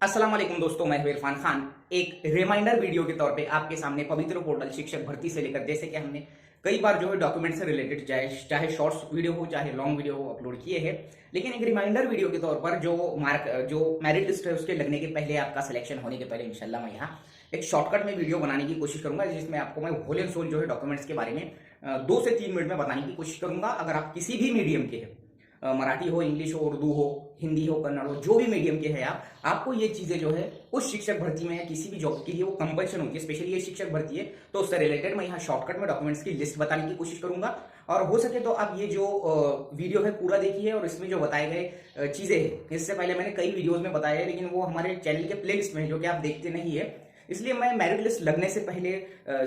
अस्सलाम वालेकुम दोस्तों, मैं हूं इरफान खान। एक रिमाइंडर वीडियो के तौर पे आपके सामने पवित्र पोर्टल शिक्षक भर्ती से लेकर जैसे कि हमने कई बार जो है डॉक्यूमेंट से रिलेटेड चाहे शॉर्ट्स वीडियो हो चाहे लॉन्ग वीडियो हो अपलोड किए हैं, लेकिन एक रिमाइंडर वीडियो के तौर पर जो मेरिट लिस्ट है उसके लगने के पहले, आपका सिलेक्शन होने के पहले इंशाल्लाह मैं यहाँ एक शॉर्टकट में वीडियो बनाने की कोशिश करूंगा, जिसमें आपको मैं होल एंड सोल जो है डॉक्यूमेंट्स के बारे में 2 से 3 मिनट में बताने की कोशिश करूंगा। अगर आप किसी भी मीडियम के हैं, मराठी हो, इंग्लिश हो, उर्दू हो, हिंदी हो, कन्नड़ हो, जो भी मीडियम के हैं आपको ये चीजें जो है उस शिक्षक भर्ती में या किसी भी जॉब के लिए वो कंपल्शन होती है। स्पेशली ये शिक्षक भर्ती है तो उससे रिलेटेड मैं यहाँ शॉर्टकट में डॉक्यूमेंट्स की लिस्ट बताने की कोशिश करूंगा। और हो सके तो आप ये जो वीडियो है पूरा देखिए, और इसमें जो बताए गए चीजें हैं, इससे पहले मैंने कई वीडियोज में बताया है, लेकिन वो हमारे चैनल के प्ले लिस्ट में है जो कि आप देखते नहीं है। इसलिए मैं मेरिट लिस्ट लगने से पहले,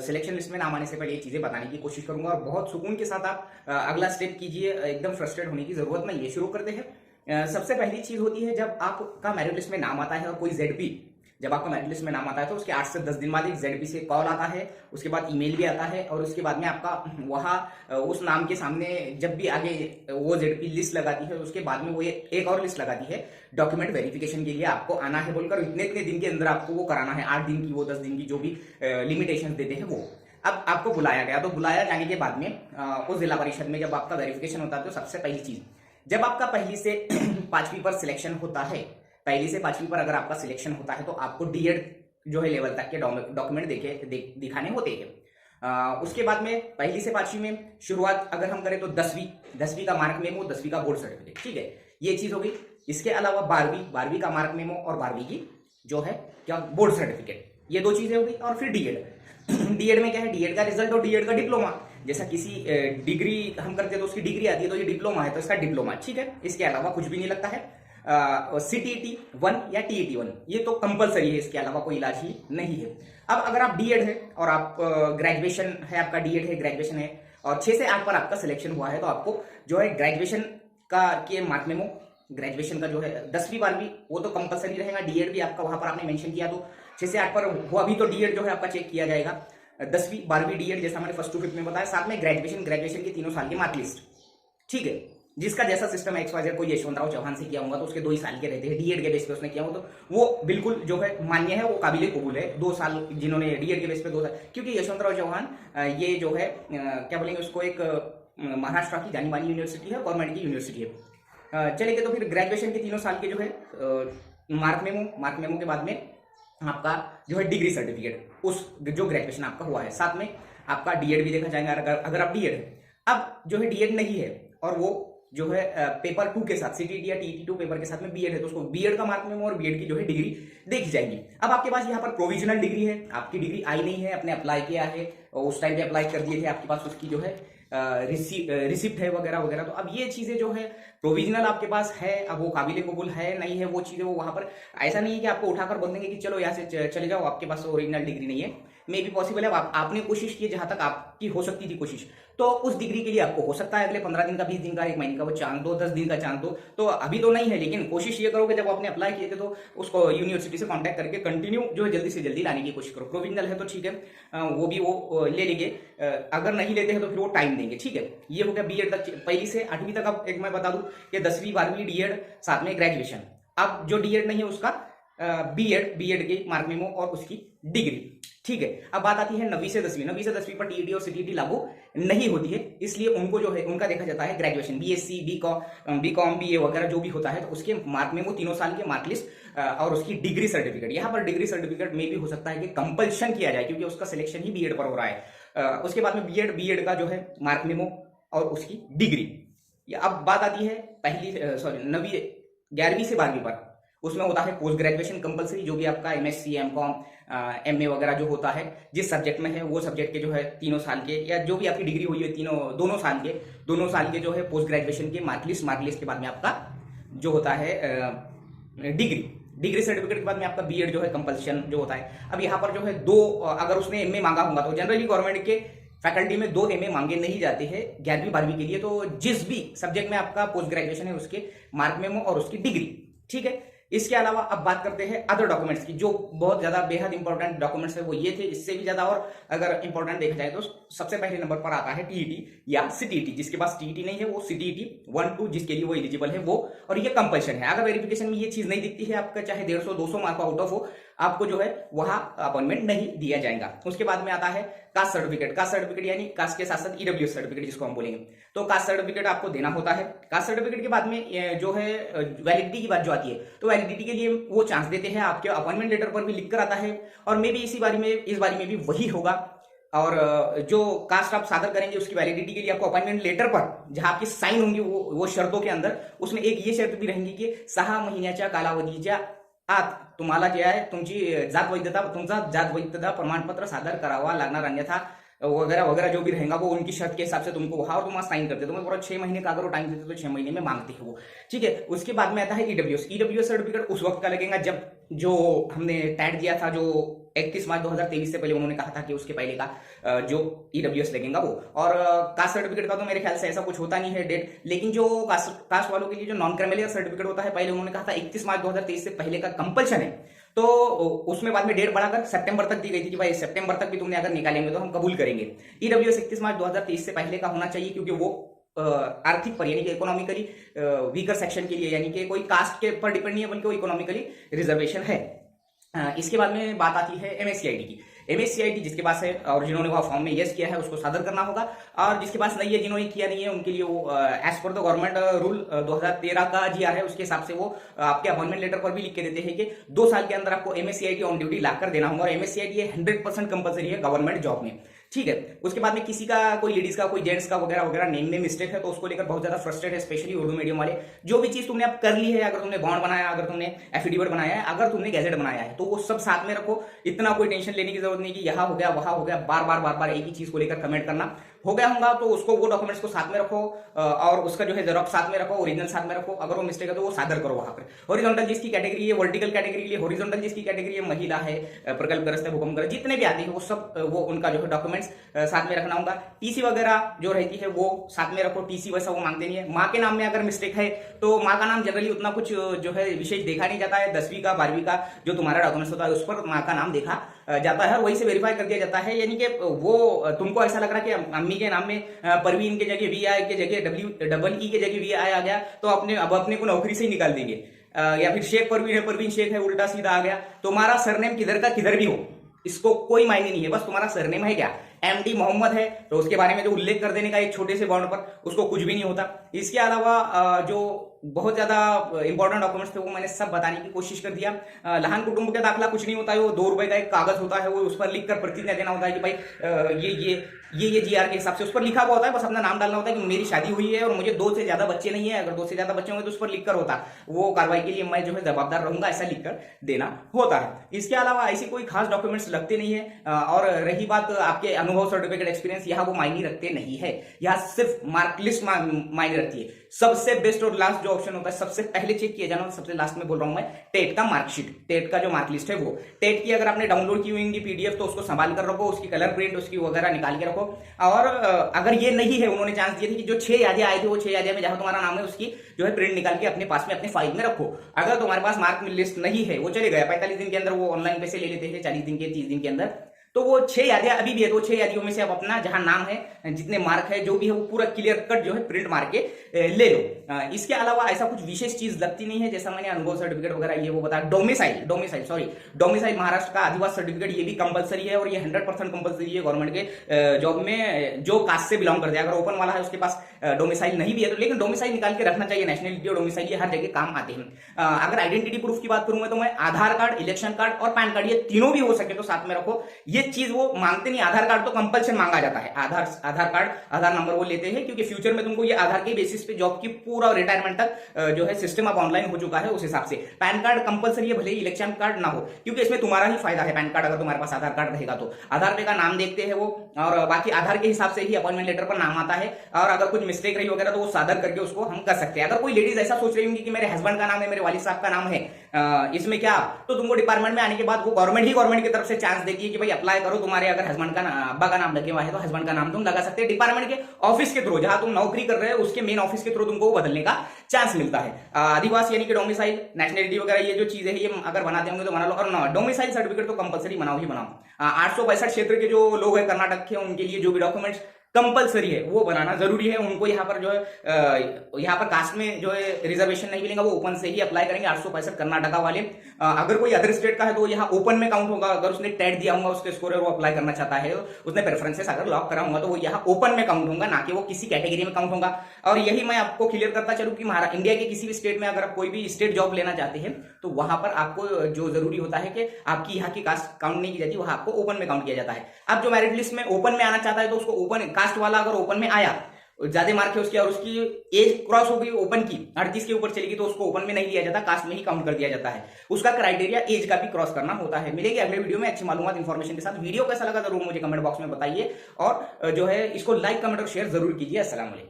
सिलेक्शन लिस्ट में नाम आने से पहले ये चीजें बताने की कोशिश करूंगा, और बहुत सुकून के साथ आप अगला स्टेप कीजिए। एकदम फ्रस्ट्रेट होने की जरूरत नहीं है। शुरू करते हैं। सबसे पहली चीज होती है, जब आपका मेरिट लिस्ट में नाम आता है और कोई जेडपी, जब आपका मेरिट लिस्ट में नाम आता है तो उसके 8 से 10 दिन बाद एक जेडपी से कॉल आता है, उसके बाद ईमेल भी आता है, और उसके बाद में आपका वहां उस नाम के सामने जब भी आगे वो जेडपी लिस्ट लगाती है, उसके बाद में वो एक और लिस्ट लगाती है डॉक्यूमेंट वेरिफिकेशन के लिए आपको आना है बोलकर। इतने इतने दिन के अंदर आपको वो कराना है, 8 दिन की, वो 10 दिन की, जो भी लिमिटेशन देते हैं वो। अब आपको बुलाया गया, तो बुलाया जाने के बाद में उस जिला परिषद में जब आपका वेरिफिकेशन होता है, तो सबसे पहली चीज, जब आपका पहली से 5वीं पर सिलेक्शन होता है, पहली से 5वीं पर अगर आपका सिलेक्शन होता है, तो आपको डीएड जो है लेवल तक के डॉक्यूमेंट दिखाने होते हैं। उसके बाद में पहली से 5वीं में शुरुआत अगर हम करें तो 10वीं का मार्क मेमो, 10वीं का बोर्ड सर्टिफिकेट, ठीक है, ये चीज हो गई। इसके अलावा 12वीं का मार्क मेमो और 12वीं की जो है क्या बोर्ड सर्टिफिकेट, ये 2 चीजें हो गई। और फिर डीएड डीएड में क्या है, डीएड का रिजल्ट और डीएड का डिप्लोमा। जैसा किसी डिग्री हम करते हैं तो उसकी डिग्री आती है, तो ये डिप्लोमा है तो इसका डिप्लोमा, ठीक है। इसके अलावा कुछ भी नहीं लगता है। सीटीईटी 1 या टीईटी 1 ये तो कंपलसरी है, इसके अलावा कोई इलाज ही नहीं है। अब अगर आप डीएड है और आप ग्रेजुएशन है, आपका डीएड है, ग्रेजुएशन है, और 6 से 8 पर आपका सिलेक्शन हुआ है, तो आपको जो है ग्रेजुएशन का के मार्क मेमो, ग्रेजुएशन का जो है 10वीं 12वीं वो तो कंपलसरी रहेगा। डीएड भी आपका वहां पर आपने मेंशन किया, तो 6 से 8 पर हुआ भी तो डीएड जो है आपका चेक किया जाएगा। 10वीं 12वीं डीएड जैसा मैंने फर्स्ट टू फिफ्थ में बताया, साथ में ग्रेजुएशन के 3 साल की मार्क लिस्ट, ठीक है। जिसका जैसा सिस्टम है, XYZ कोई यशवंतराव चौहान से किया होगा तो उसके 2 ही साल के रहते हैं, डीएड के बेस पे उसने किया हो तो वो बिल्कुल जो है मान्य है, वो काबिल कबूल है। 2 साल जिन्होंने डीएड के बेस पे 2 साल, क्योंकि यशवंतराव चौहान ये जो है क्या बोलेंगे उसको, एक महाराष्ट्र की जानी मानी यूनिवर्सिटी है, गवर्नमेंट की यूनिवर्सिटी है। चलेंगे तो फिर ग्रेजुएशन के 3 साल के जो है मार्क मेमो के बाद में आपका जो है डिग्री सर्टिफिकेट, उस जो ग्रेजुएशन आपका हुआ है, साथ में आपका डीएड भी देखा जाएगा अगर आप डीएड है। अब जो है डीएड नहीं है और वो जो है पेपर 2 के साथ, सीटीईटी या टीईटी 2 पेपर के साथ में बीएड है, तो उसको बीएड का मार्क मेमो और बीएड की जो है डिग्री देखी जाएगी। अब आपके पास यहाँ पर प्रोविजनल डिग्री है, आपकी डिग्री आई नहीं है, आपने अप्लाई किया है, उस टाइम पे अप्लाई कर दिए थे, आपके पास उसकी जो है रिसिप्ट है वगैरह वगैरह। तो अब ये चीजें जो है प्रोविजनल आपके पास है, अब वो काबिल कबूल है नहीं है, वो चीजें वो वहां पर ऐसा नहीं है कि आपको उठाकर बोल देंगे कि चलो यहाँ से चले जाओ, आपके पास ओरिजिनल डिग्री नहीं है। मे भी पॉसिबल है, आपने कोशिश की, जहां तक आपकी हो सकती थी कोशिश, तो उस डिग्री के लिए आपको हो सकता है अगले 15 दिन का, 20 दिन का, 1 महीने का वो चांस दो, 10 दिन का चांस दो। तो अभी तो नहीं है, लेकिन कोशिश ये करोगे जब आपने अप्लाई किए थे तो उसको यूनिवर्सिटी से कांटेक्ट करके कंटिन्यू जो है जल्दी से जल्दी लाने की कोशिश करो। प्रोविजनल है तो ठीक है, वो भी वो ले लेंगे, अगर नहीं लेते हैं तो फिर वो टाइम देंगे, ठीक है। ये हो गया बीएड तक, पहली से 8वीं तक। अब एक मैं बता दूं कि 10वीं 12वीं डीएड, साथ में ग्रेजुएशन। अब जो डीएड नहीं है उसका बीएड की मार्क मेमो और उसकी डिग्री, ठीक है। अब बात आती है 9वीं से 10वीं पर टीईटी और सीटीईटी लागू नहीं होती है, इसलिए उनको जो है उनका देखा जाता है ग्रेजुएशन, बीएससी, बीकॉम, बीए वगैरह जो भी होता है, तो उसके मार्क मेमो 3 साल के मार्क लिस्ट और उसकी डिग्री सर्टिफिकेट। यहाँ पर डिग्री सर्टिफिकेट में भी हो सकता है कि कंपल्शन किया जाए, क्योंकि उसका सिलेक्शन ही बीएड पर हो रहा है। उसके बाद में बीएड का जो है मार्क मेमो और उसकी डिग्री। अब बात आती है 11वीं से 12वीं पर, उसमें होता है पोस्ट ग्रेजुएशन कंपलसरी, जो भी आपका एमएससी, एमकॉम, एमए वगैरह जो होता है, जिस सब्जेक्ट में है वो सब्जेक्ट के जो है 3 साल के, या जो भी आपकी डिग्री हुई है दोनों साल के जो है पोस्ट ग्रेजुएशन के मार्क लिस्ट के बाद में आपका जो होता है डिग्री सर्टिफिकेट के बाद में आपका बीएड जो है कंपल्शन जो होता है। अब यहाँ पर जो है 2, अगर उसने एमए मांगा होगा तो जनरली गवर्नमेंट के फैकल्टी में 2 एमए मांगे नहीं जाते हैं 11वीं 12वीं के लिए, तो जिस भी सब्जेक्ट में आपका पोस्ट ग्रेजुएशन है उसके मार्क मेमो और उसकी डिग्री, ठीक है। इसके अलावा अब बात करते हैं अदर डॉक्यूमेंट्स की, जो बहुत ज्यादा बेहद इंपॉर्टेंट डॉक्यूमेंट्स है वो ये थे। इससे भी ज्यादा और अगर इंपॉर्टेंट देखा जाए तो सबसे पहले नंबर पर आता है टीईटी या सीटीईटी। जिसके पास टीईटी नहीं है वो सीटीईटी 1-2 जिसके लिए वो एलिजिबल है वो, और ये कंपल्शन है। अगर वेरिफिकेशन में ये चीज नहीं दिखती है आपका, चाहे 150-200 मार्क आउट ऑफ हो, आपको जो है वहां अपॉइंटमेंट नहीं दिया जाएगा। उसके बाद में आता है कास्ट सर्टिफिकेट। कास्ट सर्टिफिकेट यानी कास्ट के साथ साथ ईडब्ल्यूएस सर्टिफिकेट जिसको हम बोलेंगे, तो कास्ट सर्टिफिकेट आपको देना होता है। कास्ट सर्टिफिकेट के बाद में जो है वैलिडिटी की बात जो आती है, तो वैलिडिटी के लिए वो चांस देते हैं, आपके अपॉइंटमेंट लेटर पर भी लिख कर आता है, और मे भी इस बारी में भी वही होगा। और जो कास्ट आप सादर करेंगे उसकी वैलिडिटी के लिए आपको अपॉइंटमेंट लेटर पर जहां आपकी साइन होंगी वो शर्तों के अंदर, उसमें एक ये शर्त भी रहेंगी की 6 महिन्याच्या कालावधीच्या आत तुम्हाला जे आहे तुमची तुमचा जात वैधता प्रमाणपत्र सादर करावा लागणार, अन्यथा वगैरह वगैरह जो भी रहेगा वो उनकी शर्त के हिसाब से तुमको वहां और तुम साइन करते, तुम्हें पूरा 6 महीने का अगर वो टाइम देते तो 6 महीने में मांगते हैं वो, ठीक है। उसके बाद में आता है ईडब्ल्यूएस। ईडब्ल्यूएस सर्टिफिकेट उस वक्त का लगेगा जब जो हमने टैट दिया था, जो 31 मार्च 2023 से पहले उन्होंने कहा था कि उसके पहले का जो ईडब्ल्यूएस लगेगा वो। और कास्ट सर्टिफिकेट का तो मेरे ख्याल से ऐसा कुछ होता नहीं है डेट, लेकिन जो कास्ट वालों के लिए जो नॉन क्रिमिनल सर्टिफिकेट होता है, पहले उन्होंने कहा था 31 मार्च 2023 से पहले का कंपल्शन है, तो उसमें बाद में डेट बढ़ाकर सितंबर तक दी गई थी कि भाई सितंबर तक भी तुमने अगर निकालेंगे तो हम कबूल करेंगे। ईडब्ल्यूएस 31 मार्च 2023 से पहले का होना चाहिए, क्योंकि वो आर्थिक पर यानी कि इकोनॉमिकली वीकर सेक्शन के लिए, यानी कि कोई कास्ट के पर डिपेंड नहीं है बल्कि वो इकोनॉमिकली रिजर्वेशन है। इसके बाद में बात आती है एमएससीआईटी की। एमएससीआईटी जिसके पास है और जिन्होंने वह फॉर्म में यस किया है उसको सादर करना होगा, और जिसके पास नहीं है, जिन्होंने किया नहीं है, उनके लिए वो as per the government rule 2013 का जीआर है, उसके हिसाब से वो आपके अपॉइंटमेंट लेटर पर भी लिख के देते हैं कि 2 साल के अंदर आपको एमएससीआईटी ऑन ड्यूटी लाकर देना होगा। और एमएससीआईटी 100% कंपल्सरी है गवर्नमेंट जॉब में, ठीक है। उसके बाद में किसी का, कोई लेडीज का, कोई जेंट्स का वगैरह वगैरह नेम में मिस्टेक है तो उसको लेकर बहुत ज्यादा फ्रस्ट्रेट है, स्पेशली उर्दू मीडियम वाले। जो भी चीज तुमने अब कर ली है, अगर तुमने बॉन्ड बनाया, अगर तुमने एफिडेविट बनाया है, अगर तुमने गैजेट बनाया है, तो वो सब साथ में रखो। इतना कोई टेंशन लेने की जरूरत नहीं कि यहाँ हो गया वहां हो गया, बार बार एक ही चीज को लेकर कमेंट करना। हो गया होगा तो उसको, वो डॉक्यूमेंट्स को साथ में रखो, और उसका जो है जेरॉक्स साथ में रखो, ओरिजिनल साथ में रखो। अगर वो मिस्टेक है तो वो सादर करो वहां पर। हॉरिजॉन्टल जिसकी कैटेगरी है, वर्टिकल कैटेगरी के लिए हॉरिजॉन्टल जिसकी कैटेगरी है, महिला है, प्रकल्पग्रस्त है, भूकंपग्रस्त, जितने भी आते हैं वो सब वो उनका जो है डॉक्यूमेंट्स साथ में रखना होगा। टीसी वगैरह जो रहती है वो साथ में रखो, टीसी वैसा वो मांगते नहीं है। माँ के नाम में अगर मिस्टेक है तो माँ का नाम जनरली उतना कुछ जो है विशेष देखा नहीं जाता है। 10वीं का 12वीं का जो तुम्हारा डॉक्यूमेंट्स होता है उस पर माँ का नाम देखा जाता है और वही से वेरीफाई कर दिया जाता है। यानी कि वो तुमको ऐसा लग रहा है कि अम्मी के नाम में परवीन के जगह वी आई के जगह डबल ई के जगह वी आई आ गया, तो अपने को नौकरी से ही निकाल देंगे। या फिर शेख परवीन है, परवीन शेख है, उल्टा सीधा आ गया। तुम्हारा सरनेम किधर का किधर भी हो, इसको कोई मायने नहीं है, बस तुम्हारा सरनेम है क्या। एमडी मोहम्मद है तो उसके बारे में जो उल्लेख कर देने का एक छोटे से बॉन्ड पर, उसको कुछ भी नहीं होता। इसके अलावा जो बहुत ज्यादा इंपॉर्टेंट डॉक्यूमेंट्स थे वो मैंने सब बताने की कोशिश कर दिया। लहान कुटुंब का दाखला कुछ नहीं होता है, वो 2 रुपए का एक कागज होता है, वो उस पर लिखकर प्रतिज्ञा देना होता है कि भाई ये जीआर के हिसाब से उस पर लिखा हुआ होता है, बस अपना नाम डालना होता है कि मेरी शादी हुई है और मुझे 2 से ज्यादा बच्चे नहीं है। अगर 2 से ज्यादा बच्चे होंगे तो उस पर लिखकर होता, वो कार्रवाई के लिए मैं जो है जवाबदार रहूंगा, ऐसा लिखकर देना होता है। इसके अलावा ऐसी कोई खास डॉक्यूमेंट्स लगते नहीं है। और रही बात आपके अनुभव, सर्टिफिकेट, एक्सपीरियंस, यहाँ वो मायने रखते नहीं है, यहाँ सिर्फ मार्कलिस्ट मायने रखती है। सबसे बेस्ट और लास्ट जो ऑप्शन होता है, सबसे पहले चेक किया जाना, सबसे लास्ट में बोल रहा हूं मैं, टेट का मार्कशीट, टेट का जो मार्कलिस्ट है वो। टेट की अगर आपने डाउनलोड की हुई पीडीएफ तो उसको संभाल कर रखो, उसकी कलर प्रिंट उसकी वगैरह निकाल के रखो। और अगर ये नहीं है, उन्होंने चांस दिए थे कि जो 6 यादें आए थे वो 6 यादें में जहां तुम्हारा नाम है उसकी जो है प्रिंट निकाल के अपने पास में अपने फाइल में रखो। अगर तुम्हारे पास मार्क लिस्ट नहीं है, वो चले गया 45 दिन के अंदर, वो ऑनलाइन पैसे ले लेते हैं 40 दिन के, 30 दिन के अंदर, तो वो 6 यादें अभी भी है, तो 6 यादियों में से आप अपना जहां नाम है, जितने मार्क है, जो भी है वो पूरा क्लियर कट जो है प्रिंट मार के ले लो। इसके अलावा ऐसा कुछ विशेष चीज लगती नहीं है, जैसा मैंने अनुभव सर्टिफिकेट वगैरह ये वो बताया। डोमिसाइल महाराष्ट्र का आदिवासी सर्टिफिकेट ये भी कंपलसरी है और ये 100% कंपलसरी है गवर्नमेंट के जॉब में जो कास्ट से बिलोंग करते हैं। अगर ओपन वाला है उसके पास डोमिसाइल नहीं भी है तो, लेकिन डोमिसाइल निकाल के रखना चाहिए। नेशनलिटी और डोमिसाइल ये हर जगह काम आते हैं। अगर आइडेंटिटी प्रूफ की बात करूं मैं तो मैं आधार कार्ड, इलेक्शन कार्ड और पैन कार्ड, ये तीनों भी हो सके तो साथ में रखो। ये चीज वो मांगते नहीं, आधार कार्ड तो कंपल्सन मांगा जाता है। आधार कार्ड, आधार नंबर वो लेते हैं क्योंकि फ्यूचर में तुमको ये आधार के बेसिस पे जॉब की पूरा रिटायरमेंट तक जो है सिस्टम अब ऑनलाइन हो चुका है, उस हिसाब से पैन कार्ड कंपल्सरी है, भले ही इलेक्शन कार्ड ना हो, क्योंकि इसमें तुम्हारा ही फायदा है। पैन कार्ड अगर तुम्हारे पास आधार कार्ड रहेगा तो आधार पे का नाम देखते हैं वो, और बाकी आधार के हिसाब से ही अपॉइंटमेंट लेटर पर नाम आता है। और अगर कुछ मिस्टेक रही वगैरह तो वो सादर करके उसको हम कर सकते हैं। अगर कोई लेडीज ऐसा सोच रही होंगी कि मेरे हस्बैंड का नाम है, मेरे वालिद साहब का नाम है, इसमें क्या, तो तुमको डिपार्टमेंट में आने के बाद वो गवर्नमेंट की तरफ से चांस देती है कि भाई अप्लाई अप्लाई करो, तुम्हारे अगर हस्बैंड का अब्बा का नाम लगे हुआ है तो हस्बैंड का नाम तुम लगा सकते हैं। डिपार्टमेंट के ऑफिस के थ्रू, जहां तुम नौकरी कर रहे हो उसके मेन ऑफिस के थ्रू तुमको वो बदलने का चांस मिलता है। आदिवासी यानी कि डोमिसाइल, नेशनलिटी वगैरह ये जो चीजें हैं ये अगर बनाते होंगे तो बना लो, और डोमिसाइल सर्टिफिकेट तो कंपलसरी बनाओ ही बनाओ। 865 क्षेत्र के जो लोग हैं कर्नाटक के, उनके लिए जो भी डॉक्यूमेंट्स कंपलसरी है वो बनाना जरूरी है। उनको यहाँ पर जो है यहाँ पर कास्ट में जो है रिजर्वेशन नहीं मिलेगा, वो ओपन से ही अप्लाई करेंगे। 865 कर्नाटका वाले, अगर कोई अदर स्टेट का है तो यहाँ ओपन में काउंट होगा। अगर उसने टेट दिया होगा, उसके स्कोर वो अप्लाई करना चाहता है, उसने प्रेफरेंसेस अगर लॉक करा होगा तो वो यहाँ ओपन में काउंट होगा, ना कि वो किसी कैटेगरी में काउंट होगा। और यही मैं आपको क्लियर करता चलूं कि इंडिया के किसी भी स्टेट में अगर आप कोई भी स्टेट जॉब लेना चाहते हैं तो वहां पर आपको जो जरूरी होता है कि आपकी यहाँ की कास्ट काउंट नहीं की जाती, वहां आपको ओपन में काउंट किया जाता है। अब जो मेरिट लिस्ट में ओपन में आना चाहता है तो उसको ओपन कास्ट वाला अगर ओपन में आया, ज्यादा मार्क है उसकी और उसकी एज क्रॉस हो गई ओपन की 38 के ऊपर चलेगी, तो उसको ओपन में नहीं लिया जाता, कास्ट में ही काउंट कर दिया जाता है। उसका क्राइटेरिया एज का भी क्रॉस करना होता है। मिलेगी अगले वीडियो में अच्छी मालूमात इन्फॉर्मेशन के साथ। वीडियो कैसा लगा जरूर मुझे कमेंट बॉक्स में बताइए, और जो है इसको लाइक कमेंट और शेयर जरूर कीजिए। अस्सलाम वालेकुम।